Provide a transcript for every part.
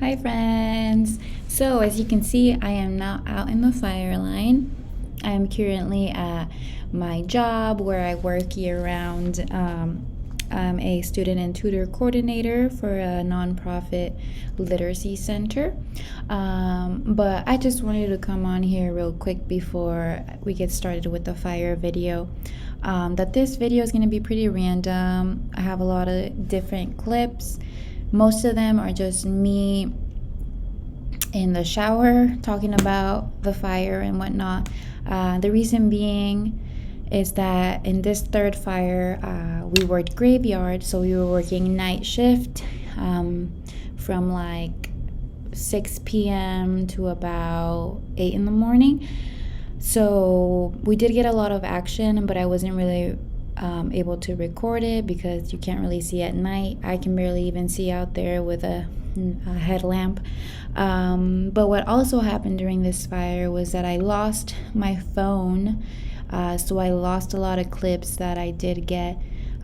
Hi friends! So as you can see, I am now out in the fire line. I am currently at my job where I work year-round. I'm a student and tutor coordinator for a nonprofit literacy center. But I just wanted to come on here real quick before we get started with the fire video. That this video is going to be pretty random. I have a lot of different clips. Most of them are just me in the shower talking about the fire and whatnot. The reason being is that in this third fire, we worked graveyard, so we were working night shift from like 6 p.m. to about 8 in the morning. So we did get a lot of action, but I wasn't really able to record it because you can't really see at night. I can barely even see out there with a headlamp. But what also happened during this fire was that I lost my phone. So I lost a lot of clips that I did get.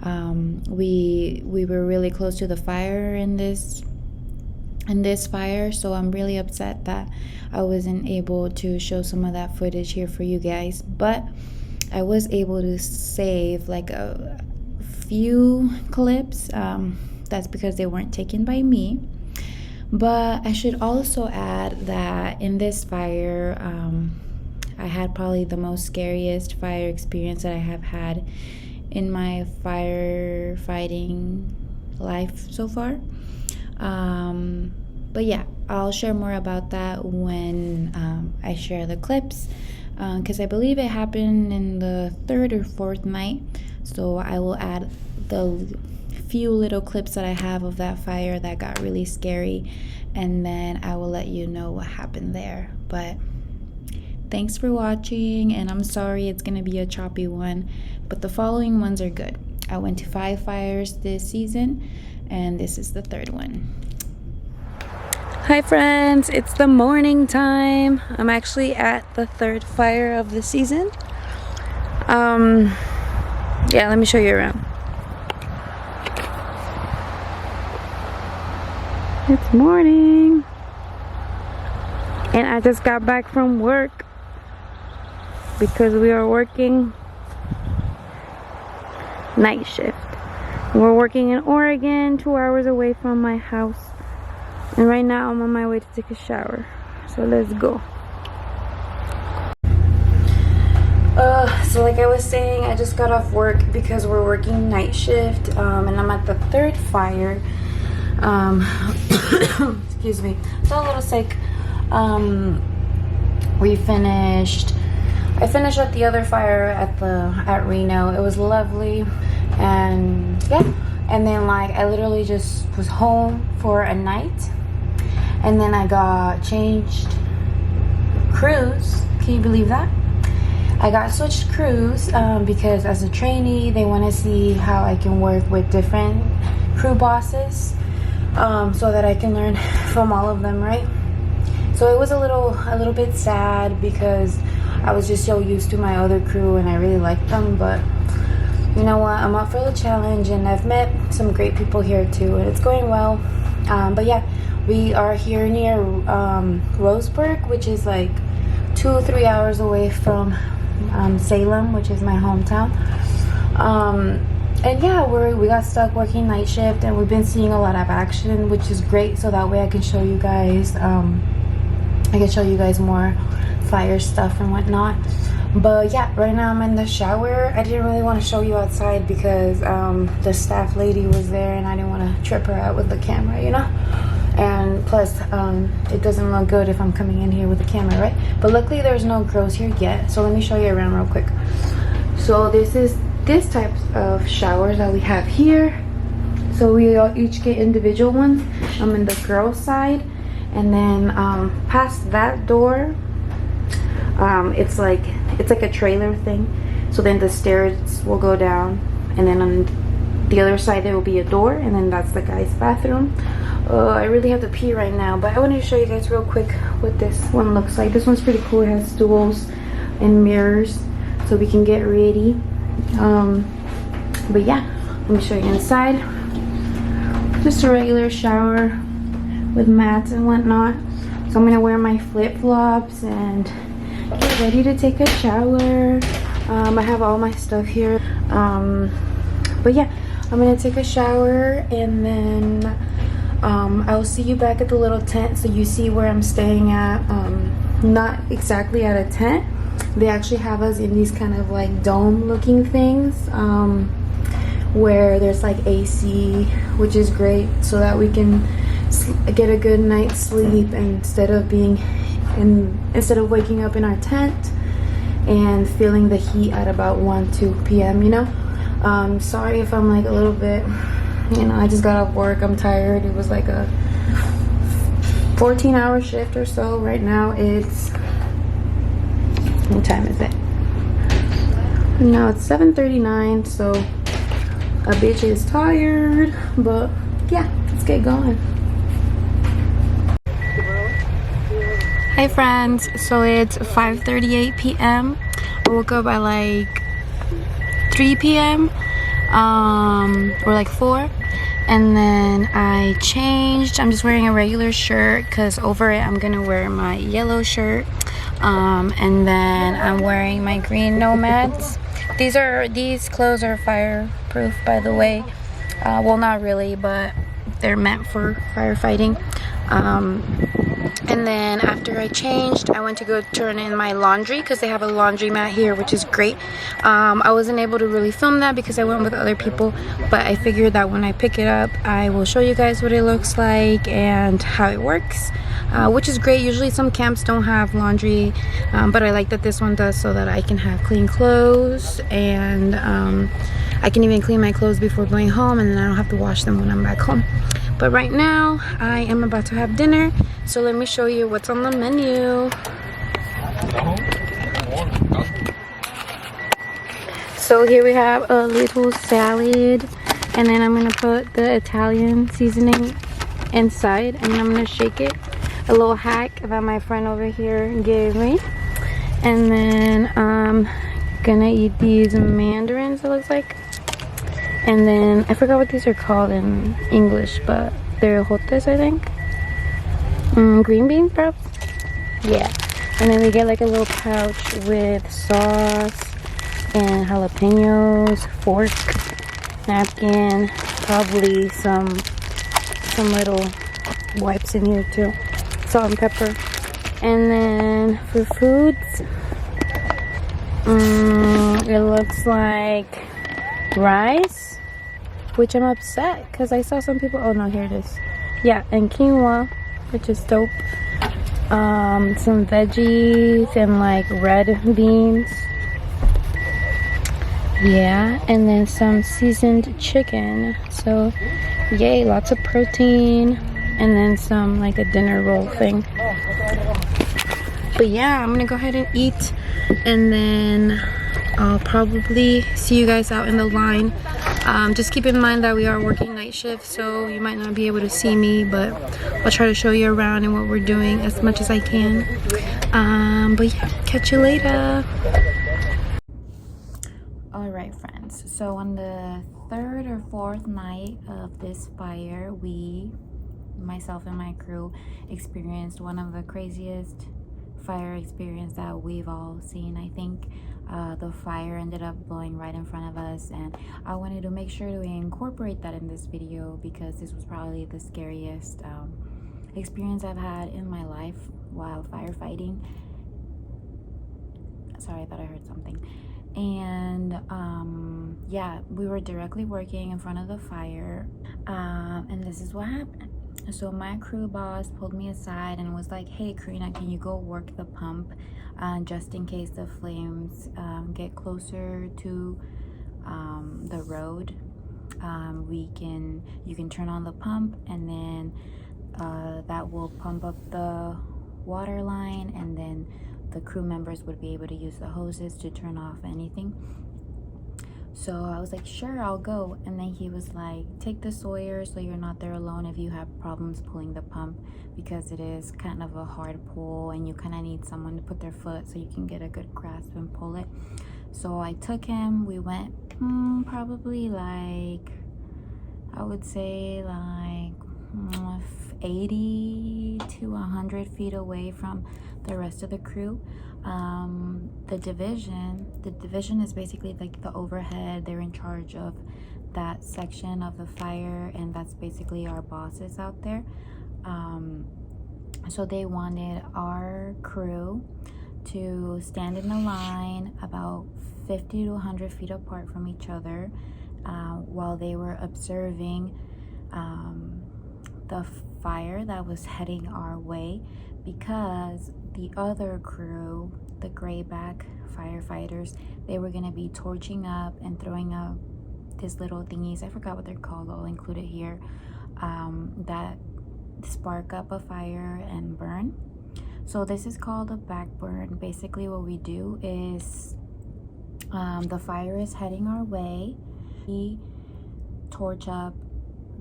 We were really close to the fire in this fire, so I'm really upset that I wasn't able to show some of that footage here for you guys. But I was able to save like a few clips. That's because they weren't taken by me. But I should also add that in this fire, I had probably the most scariest fire experience that I have had in my firefighting life so far. But yeah, I'll share more about that when I share the clips, because I believe it happened in the third or fourth night. So I will add the few little clips that I have of that fire that got really scary, and then I will let you know what happened there. But thanks for watching, and I'm sorry it's gonna be a choppy one, but the following ones are good. I went to 5 fires this season, and this is the third one. Hi friends, it's the morning time. I'm actually at the third fire of the season. Yeah, let me show you around. It's morning, and I just got back from work because we are working night shift. We're working in Oregon, 2 hours away from my house, and right now I'm on my way to take a shower, so let's go. So like I was saying, I just got off work because we're working night shift, and I'm at the third fire. Excuse me, so a little sick. I finished at the other fire at Reno. It was lovely, and yeah, and then like I literally just was home for a night, and then I got changed crews. Can you believe that? I got switched crews because as a trainee they want to see how I can work with different crew bosses, so that I can learn from all of them, right? So it was a little bit sad because I was just so used to my other crew and I really liked them, but you know what, I'm up for the challenge, and I've met some great people here too, and it's going well. But yeah, we are here near Roseburg, which is like 2-3 hours away from Salem, which is my hometown. And yeah, we got stuck working night shift, and we've been seeing a lot of action, which is great, so that way I can show you guys more fire stuff and whatnot. But yeah, right now I'm in the shower. I didn't really want to show you outside because the staff lady was there and I didn't want to trip her out with the camera, you know. And plus it doesn't look good if I'm coming in here with the camera, right? But luckily there's no girls here yet, so let me show you around real quick. So this is this type of showers that we have here. So we all each get individual ones. I'm in the girls side, and then past that door, it's like a trailer thing. So then the stairs will go down, and then on the other side there will be a door, and then that's the guy's bathroom. I really have to pee right now, but I wanted to show you guys real quick what this one looks like. This one's pretty cool. It has stools and mirrors so we can get ready. But yeah, let me show you inside. Just a regular shower. with mats and whatnot. So I'm gonna wear my flip-flops and get ready to take a shower. I have all my stuff here. But yeah, I'm gonna take a shower and then I'll see you back at the little tent so you see where I'm staying at. Not exactly at a tent. They actually have us in these kind of like dome looking things where there's like AC, which is great, so that we can get a good night's sleep instead of waking up in our tent and feeling the heat at about 1-2 p.m. you know. Sorry if I'm like a little bit, you know, I just got off work, I'm tired. It was like a 14-hour shift or so. Right now it's, what time is it? No, it's 7:39, so a bitch is tired, but yeah, let's get going. Hi friends, so it's 5:38 p.m. I woke up at like 3 p.m. Or like 4, and then I changed. I'm just wearing a regular shirt because over it I'm gonna wear my yellow shirt, and then I'm wearing my green nomads. These clothes are fireproof, by the way. Well, not really, but they're meant for firefighting. And then after I changed, I went to go turn in my laundry because they have a laundromat here, which is great. I wasn't able to really film that because I went with other people, but I figured that when I pick it up, I will show you guys what it looks like and how it works, which is great. Usually some camps don't have laundry, but I like that this one does, so that I can have clean clothes, and I can even clean my clothes before going home, and then I don't have to wash them when I'm back home. But right now I am about to have dinner, so let me show you what's on the menu. So here we have a little salad, and then I'm gonna put the Italian seasoning inside, and then I'm gonna shake it. A little hack that my friend over here gave me. And then I'm gonna eat these mandarins, it looks like. And then I forgot what these are called in English, but they're ejotes, I think. Green beans, perhaps? Yeah. And then we get like a little pouch with sauce and jalapenos, fork, napkin, probably some little wipes in here too. Salt and pepper. And then for foods, it looks like rice, which I'm upset because I saw some people, oh no, here it is. Yeah, and quinoa, which is dope. Some veggies and like red beans. Yeah, and then some seasoned chicken. So yay, lots of protein. And then some like a dinner roll thing. But yeah, I'm gonna go ahead and eat, and then I'll probably see you guys out in the line. Just keep in mind that we are working night shift, so you might not be able to see me, but I'll try to show you around and what we're doing as much as I can. But yeah, catch you later. Alright friends, so on the 3rd or 4th night of this fire, myself and my crew, experienced one of the craziest fire experience that we've all seen. I think the fire ended up blowing right in front of us, and I wanted to make sure to incorporate that in this video because this was probably the scariest experience I've had in my life while firefighting. Sorry, I thought I heard something. And yeah, we were directly working in front of the fire, and this is what happened. So my crew boss pulled me aside and was like, hey Karina, can you go work the pump just in case the flames get closer to the road. You can turn on the pump, and then that will pump up the water line, and then the crew members would be able to use the hoses to turn off anything. So I was like, sure, I'll go. And then he was like, take the Sawyer so you're not there alone if you have problems pulling the pump, because it is kind of a hard pull and you kind of need someone to put their foot so you can get a good grasp and pull it. So I took him. We went probably like, I would say like 80 to 100 feet away from the rest of the crew. The division is basically like the overhead. They're in charge of that section of the fire, and that's basically our bosses out there. So they wanted our crew to stand in a line about 50 to 100 feet apart from each other while they were observing the fire that was heading our way, because the other crew, the grayback firefighters, they were going to be torching up and throwing up these little thingies, I forgot what they're called, I'll include it here, that spark up a fire and burn. So this is called a backburn. Basically what we do is the fire is heading our way, we torch up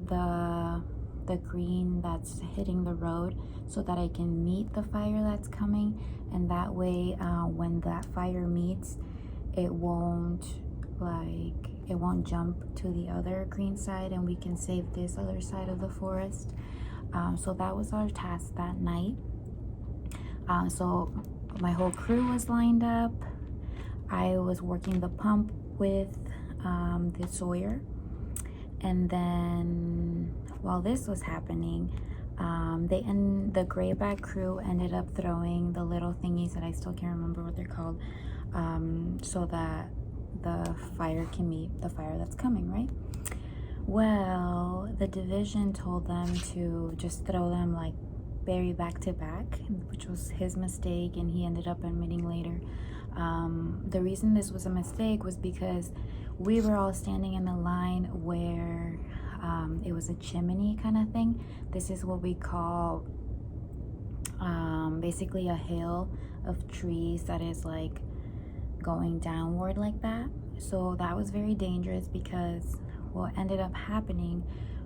the green that's hitting the road so that I can meet the fire that's coming, and that way when that fire meets, it won't jump to the other green side, and we can save this other side of the forest. So that was our task that night. So my whole crew was lined up. I was working the pump with the Sawyer, and then while this was happening, the grayback crew ended up throwing the little thingies that I still can't remember what they're called, so that the fire can meet the fire that's coming, right? Well, the division told them to just throw them like very back to back, which was his mistake, and he ended up admitting later. The reason this was a mistake was because we were all standing in a line where it was a chimney kind of thing. This is what we call basically a hill of trees that is like going downward like that. So that was very dangerous, because what ended up happening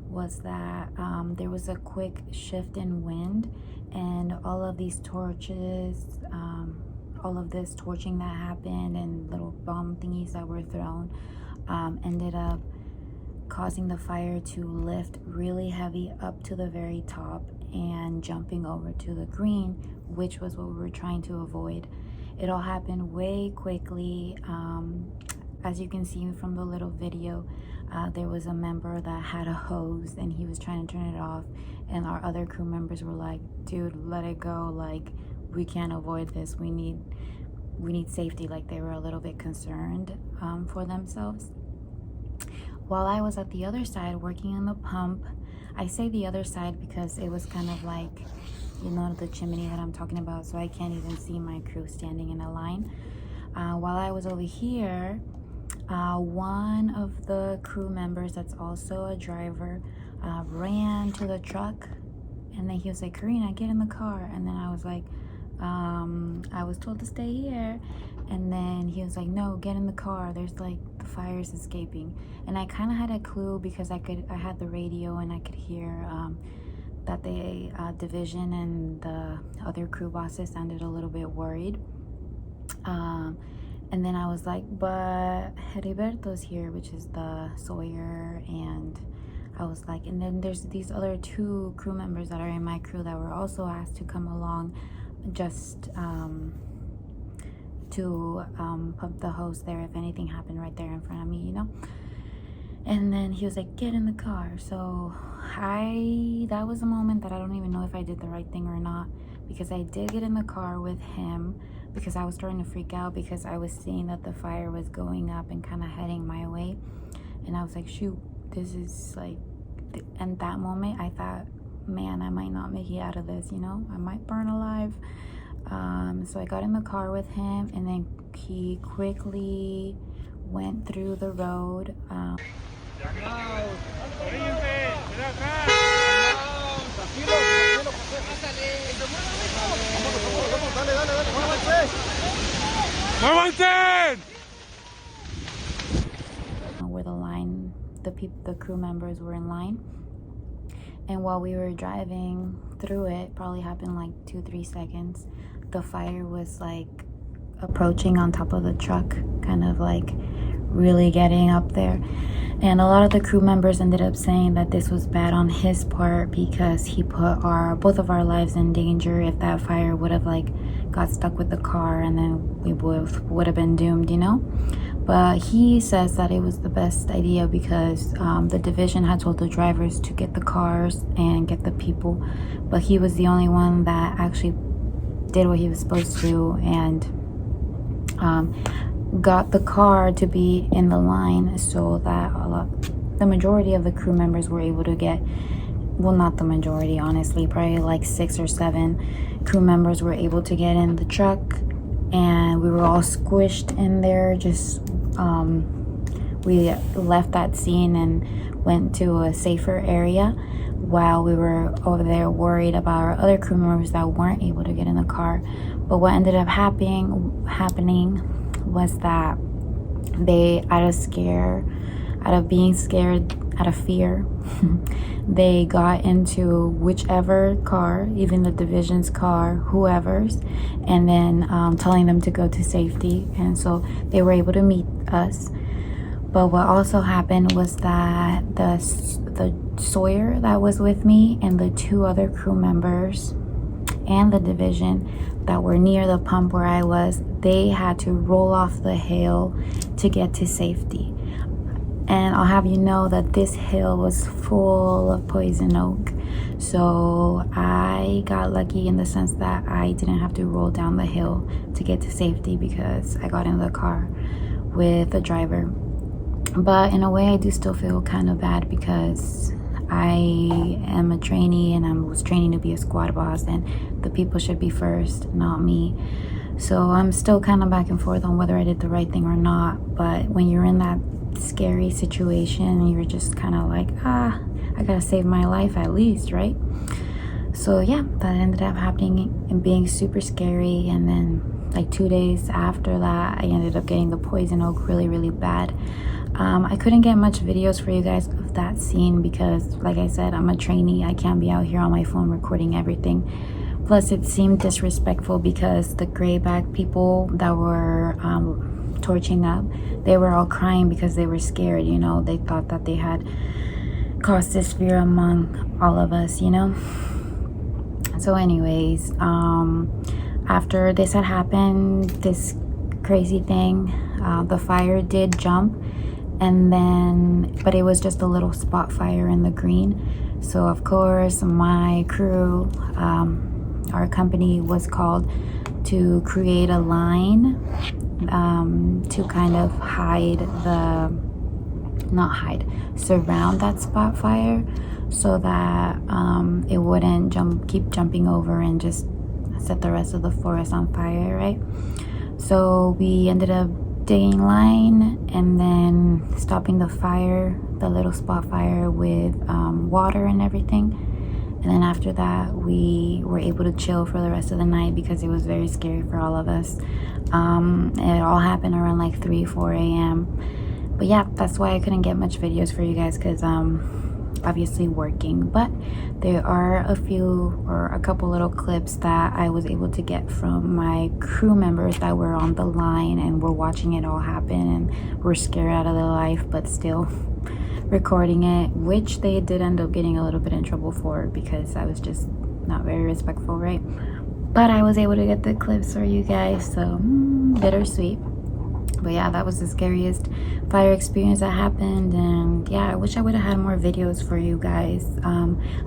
was that there was a quick shift in wind, and all of these torches, all of this torching that happened and little bomb thingies that were thrown ended up causing the fire to lift really heavy up to the very top and jumping over to the green, which was what we were trying to avoid. It all happened way quickly. As you can see from the little video, there was a member that had a hose and he was trying to turn it off, and our other crew members were like, dude, let it go, like we can't avoid this, we need safety. Like they were a little bit concerned for themselves. While I was at the other side working on the pump, I say the other side because it was kind of like, you know, the chimney that I'm talking about, so I can't even see my crew standing in a line. While I was over here, one of the crew members that's also a driver ran to the truck, and then he was like, Karina, get in the car. And then I was like, I was told to stay here. And then he was like, no, get in the car, there's like the fire's escaping. And I kind of had a clue because I had the radio and I could hear that the division and the other crew bosses sounded a little bit worried. And then I was like, but Heriberto's here, which is the Sawyer, and I was like, and then there's these other two crew members that are in my crew that were also asked to come along just to pump the hose there if anything happened right there in front of me, you know? And then he was like, get in the car. So that was a moment that I don't even know if I did the right thing or not, because I did get in the car with him, because I was starting to freak out because I was seeing that the fire was going up and kind of heading my way. And I was like, shoot, this is like, and that moment I thought, man, I might not make it out of this, you know, I might burn alive. So I got in the car with him, and then he quickly went through the road. Where the line, the crew members were in line. And while we were driving through it, probably happened like 2-3 seconds, the fire was like approaching on top of the truck, kind of like really getting up there. And a lot of the crew members ended up saying that this was bad on his part because he put both of our lives in danger if that fire would have like got stuck with the car, and then we both would have been doomed, you know. But he says that it was the best idea because the division had told the drivers to get the cars and get the people, but he was the only one that actually did what he was supposed to and got the car to be in the line so that the majority of the crew members were able to get, well, not the majority, honestly, probably like 6 or 7 crew members were able to get in the truck, and we were all squished in there. Just we left that scene and went to a safer area while we were over there worried about our other crew members that weren't able to get in the car. But what ended up happening was that they, out of being scared, out of fear, they got into whichever car, even the division's car, whoever's, and then telling them to go to safety. And so they were able to meet us. But what also happened was that the Sawyer that was with me and the 2 other crew members and the division that were near the pump where I was, they had to roll off the hill to get to safety. And I'll have you know that this hill was full of poison oak. So I got lucky in the sense that I didn't have to roll down the hill to get to safety because I got in the car with the driver. But in a way, I do still feel kind of bad because I am a trainee and I was training to be a squad boss, and the people should be first, not me. So I'm still kind of back and forth on whether I did the right thing or not. But when you're in that scary situation, you're just kind of like, I gotta save my life at least, right? So yeah, that ended up happening and being super scary. And then like 2 days after that, I ended up getting the poison oak really, really bad. I couldn't get much videos for you guys of that scene because, like I said, I'm a trainee. I can't be out here on my phone recording everything. Plus, it seemed disrespectful because the grayback people that were torching up, they were all crying because they were scared, you know. They thought that they had caused this fear among all of us, you know. So anyways, after this had happened, this crazy thing, the fire did jump, and then, but it was just a little spot fire in the green. So of course my crew, our company was called to create a line to kind of surround that spot fire so that it wouldn't keep jumping over and just set the rest of the forest on fire, right? So we ended up digging line and then stopping the fire, the little spot fire, with water and everything. And then after that, we were able to chill for the rest of the night because it was very scary for all of us. It all happened around like 3-4 a.m. But yeah, that's why I couldn't get much videos for you guys because obviously working. But there are a couple little clips that I was able to get from my crew members that were on the line and were watching it all happen and were scared out of their life, but still recording it, which they did end up getting a little bit in trouble for because I was just not very respectful, right? But I was able to get the clips for you guys, so bittersweet. But yeah, that was the scariest fire experience that happened. And yeah, I wish I would have had more videos for you guys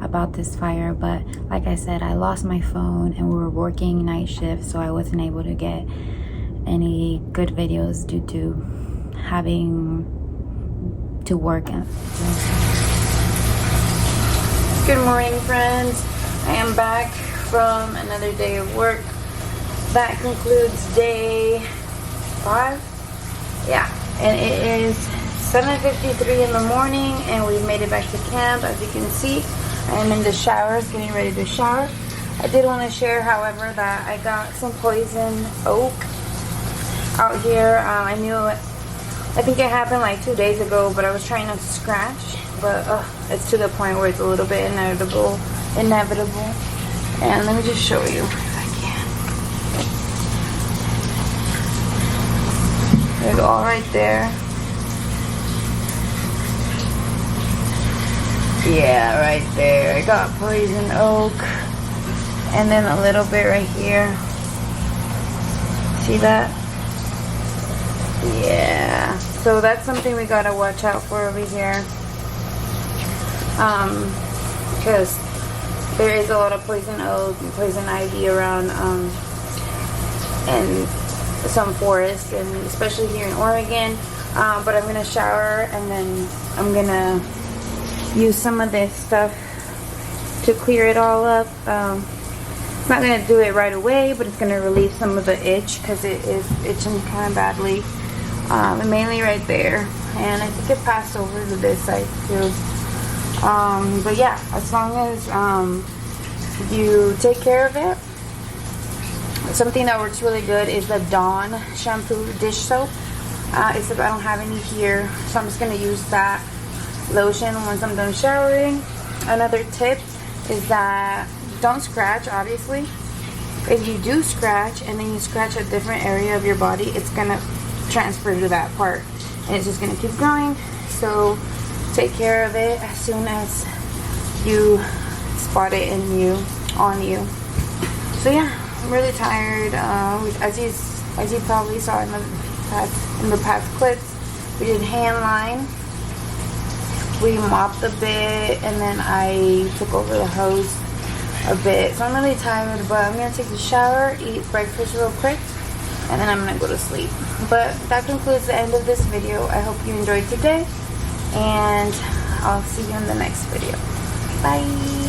about this fire. But like I said, I lost my phone and we were working night shift, so I wasn't able to get any good videos due to having to work. Good morning, friends. I am back from another day of work. That concludes day 5. Yeah, and it is 7:53 in the morning and we made it back to camp. As you can see, I am in the showers, getting ready to shower. I did want to share, however, that I got some poison oak out here. I think it happened like 2 days ago, but I was trying not to scratch, but it's to the point where it's a little bit inevitable. And let me just show you if I can. There's all right there. Yeah, right there. I got poison oak. And then a little bit right here. See that? Yeah. So that's something we gotta watch out for over here. Because there is a lot of poison oak and poison ivy around in some forests, and especially here in Oregon. But I'm gonna shower and then I'm gonna use some of this stuff to clear it all up. It's not gonna do it right away, but it's gonna relieve some of the itch because it is itching kind of badly, and mainly right there. And I think it passed over to this side too. But yeah, as long as you take care of it. Something that works really good is the Dawn shampoo dish soap. Except I don't have any here, so I'm just gonna use that lotion once I'm done showering. Another tip is that don't scratch, obviously. If you do scratch and then you scratch a different area of your body, it's gonna transfer to that part and it's just gonna keep growing. So take care of it as soon as you spot it on you. So yeah, I'm really tired. As you probably saw in the past clips, we did hand line. We mopped a bit, and then I took over the hose a bit. So I'm really tired, but I'm gonna take a shower, eat breakfast real quick, and then I'm gonna go to sleep. But that concludes the end of this video. I hope you enjoyed today, and I'll see you in the next video. Bye.